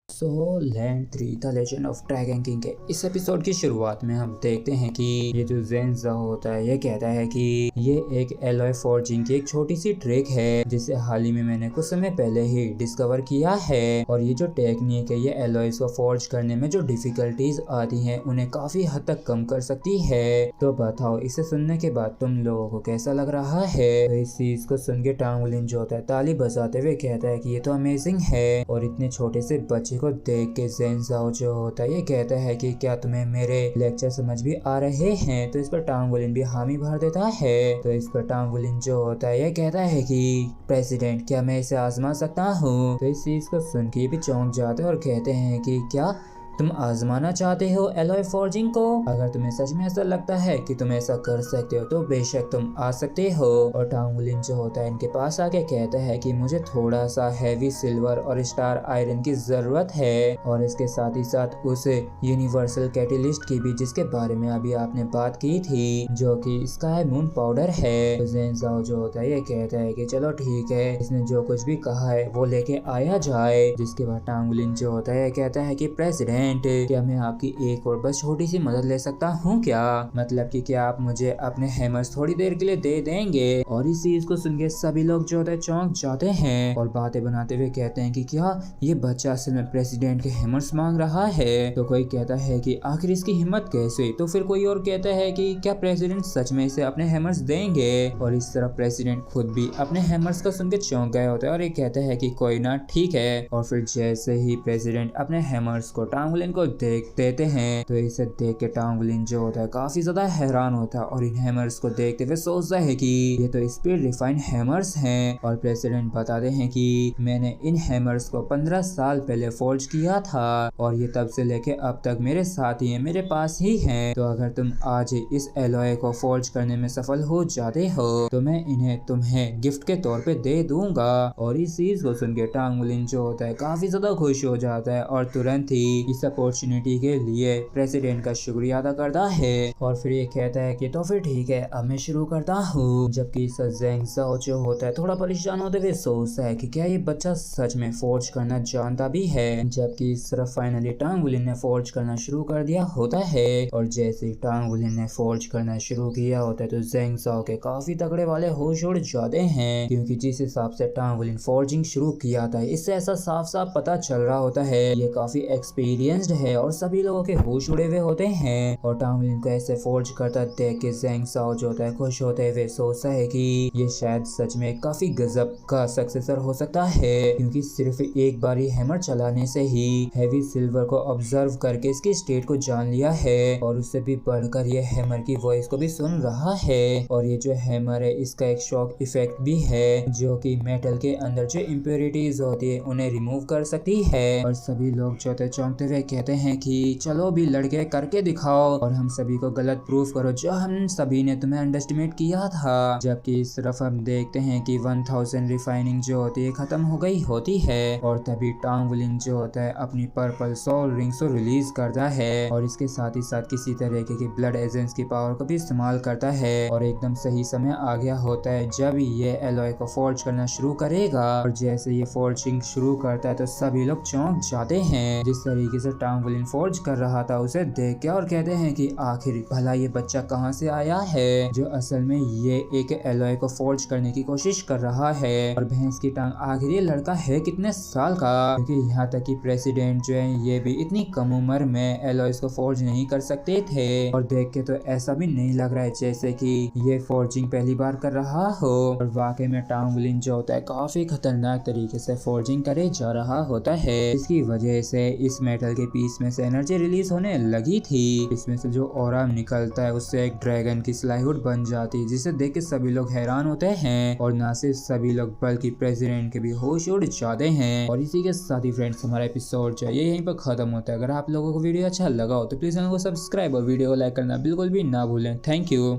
Land 3 the legend of dragon king के इस episode की शुरुआत में हम देखते हैं कि ये जो ज़ेन ज़ाओ होता है ये कहता है कि ये एक एलॉय फॉर्जिंग की एक छोटी सी ट्रिक है जिसे हाल ही में मैंने कुछ समय पहले ही डिस्कवर किया है। और ये जो टेक्निक है ये एलॉयज को फॉर्ज करने में जो डिफिकल्टीज आती हैं उन्हें काफी हद तक कम कर सकती है। तो बताओ इसे सुनने के बाद तुम लोगों को कैसा लग रहा है। तो इस चीज को सुन के टांगुलिन जो होता है ताली बजाते हुए कहता है कि ये तो अमेजिंग है। और इतने छोटे से बच्चे को देख के ज़ेन ज़ाओ जो होता है ये कहता है कि क्या तुम्हें मेरे लेक्चर समझ भी आ रहे हैं। तो इस पर टांगुलिन भी हामी भर देता है। तो इस पर टांगुलिन जो होता है ये कहता है कि प्रेसिडेंट क्या मैं इसे आजमा सकता हूँ। तो इस चीज को सुन के भी चौंक जाते हैं और कहते हैं कि क्या तुम आजमाना चाहते हो एलॉय फॉर्जिंग को। अगर तुम्हें सच में ऐसा लगता है कि तुम ऐसा कर सकते हो तो बेशक तुम आ सकते हो। और टांगुलिन जो होता है इनके पास आके कहता है कि मुझे थोड़ा सा हैवी सिल्वर और स्टार आयरन की जरूरत है और इसके साथ ही साथ उस यूनिवर्सल कैटलिस्ट की भी जिसके बारे में अभी आपने बात की थी जो कि स्काई मून पाउडर है। तो ज़ेन ज़ाओ जो होता है ये कहता है कि चलो ठीक है इसने जो कुछ भी कहा है वो लेके आया जाए। जिसके बाद टांगुलिन जो होता है कहता है कि प्रेसिडेंट क्या मैं आपकी एक और बस छोटी सी मदद ले सकता हूँ क्या, मतलब कि क्या आप मुझे अपने हैमर्स थोड़ी देर के लिए दे देंगे। और इस चीज को सुन के सभी लोग जो होते हैं चौंक जाते हैं और बातें बनाते हुए कहते हैं कि क्या ये बच्चा असल में प्रेसिडेंट के हैमर्स मांग रहा है। तो कोई कहता है कि आखिर इसकी हिम्मत कैसे। तो फिर कोई और कहता है कि क्या प्रेसिडेंट सच में इसे अपने हैमर्स देंगे। और इस तरह प्रेसिडेंट खुद भी अपने हैमर्स को सुन के चौंक गए होते हैं और ये कहता है कि कोई ना ठीक है। और फिर जैसे ही प्रेसिडेंट अपने हैमर्स को टांगुलिन को देख देते हैं तो इसे देख के टांगुलिन जो होता है काफी ज्यादा हैरान होता है और इन हैमर्स को देखते हुए सोचता है कि ये तो स्पीड रिफाइंड हैमर्स हैं। और प्रेसिडेंट बताते हैं कि मैंने इन हैमर्स को 15 साल पहले फॉर्ज किया था और ये तब से लेके अब तक मेरे साथ ही है, मेरे पास ही हैं। तो अगर तुम आज इस एलॉय को फॉर्ज करने में सफल हो जाते हो तो मैं इन्हें तुम्हें गिफ्ट के तौर पे दे दूंगा। और इस चीज को सुन के टांगुलिन जो होता है काफी ज्यादा खुश हो जाता है और तुरंत ही इस अपॉर्चुनिटी के लिए प्रेसिडेंट का शुक्रिया अदा करता है। और फिर ये कहता है कि तो फिर ठीक है अब मैं शुरू करता हूँ। जबकि ज़ेन ज़ाओ जो होता है थोड़ा परेशान होते हुए सोचता है कि क्या ये बच्चा सच में फॉर्ज करना जानता भी है। जबकि इस तरफ फाइनली टांगुलिन ने फॉर्ज करना शुरू कर दिया होता है। और जैसे ही टांगुलिन ने फॉर्ज करना शुरू किया होता है तो ज़ेन ज़ाओ के काफी तगड़े वाले होश उड़ जाते हैं क्योंकि जिस हिसाब से टांगुलिन फॉर्जिंग शुरू किया था इससे ऐसा साफ साफ पता चल रहा होता है ये काफी एक्सपीरियंस्ड है और सभी लोगों के होश उड़े हुए होते हैं। और टांगुलिन को ऐसे फॉर्ज करता देख के ज़ेन ज़ाओ जो होता है खुश होते हुए सोचता है कि ये शायद सच में काफी गजब का सक्सेसर हो सकता है क्योंकि सिर्फ एक बार ही हैमर चलाने से ही हैवी सिल्वर को ऑब्जर्व करके इसकी स्टेट को जान लिया है और उससे भी बढ़कर ये हैमर की वॉइस को भी सुन रहा है। और ये जो हैमर है इसका एक शॉक इफेक्ट भी है जो कि मेटल के अंदर जो इम्प्योरिटीज होती है उन्हें रिमूव कर सकती है। और सभी लोग जो होते चौंकते हुए कहते हैं कि चलो भी लड़के करके दिखाओ और हम सभी को गलत प्रूफ करो जो हम सभी ने तुम्हें अंडरस्टिमेट किया था। जबकि इस तरफ हम देखते हैं कि 1000 रिफाइनिंग जो होती है खत्म हो गई होती है और तभी टांगुलिन जो होता है अपनी पर्पल सोल रिंग्स को रिलीज करता है और इसके साथ ही साथ किसी तरीके की ब्लड एजेंट्स की पावर को भी इस्तेमाल करता है। और एकदम सही समय आ गया होता है जब ये एलॉय को फॉर्ज करना शुरू करेगा। और जैसे ये फॉर्जिंग शुरू करता है तो सभी लोग चौंक जाते हैं जिस तरीके से टांगुलिन फॉर्ज कर रहा था उसे देख के और कहते हैं कि आखिर भला ये बच्चा कहाँ से आया है जो असल में ये एक एलॉय को फॉर्ज करने की कोशिश कर रहा है। और भैंस की टांग आखिर ये लड़का है कितने साल का क्योंकि यहाँ तक कि प्रेसिडेंट जो है ये भी इतनी कम उम्र में एलॉयस को फॉर्ज नहीं कर सकते थे। और देख के तो ऐसा भी नहीं लग रहा है जैसे कि ये फॉर्जिंग पहली बार कर रहा हो। और वाकई में टांगुलिन जो होता है काफी खतरनाक तरीके से फॉर्जिंग करे जा रहा होता है। इसकी वजह से इस मेटल के पीस में से एनर्जी रिलीज होने लगी थी। इसमें से जो ऑरा निकलता है उससे एक ड्रैगन की स्लाइहुड बन जाती है जिसे देख के सभी लोग हैरान होते हैं और ना सिर्फ सभी लोग बल्कि प्रेसिडेंट के भी होश उड़ जाते हैं। और इसी के साथ ही फ्रेंड्स हमारा एपिसोड जो है ये यहीं पर खत्म होता है। अगर आप लोगों को वीडियो अच्छा लगा हो तो प्लीज चैनल को सब्सक्राइब और वीडियो को लाइक करना बिल्कुल भी ना भूलें। Thank you.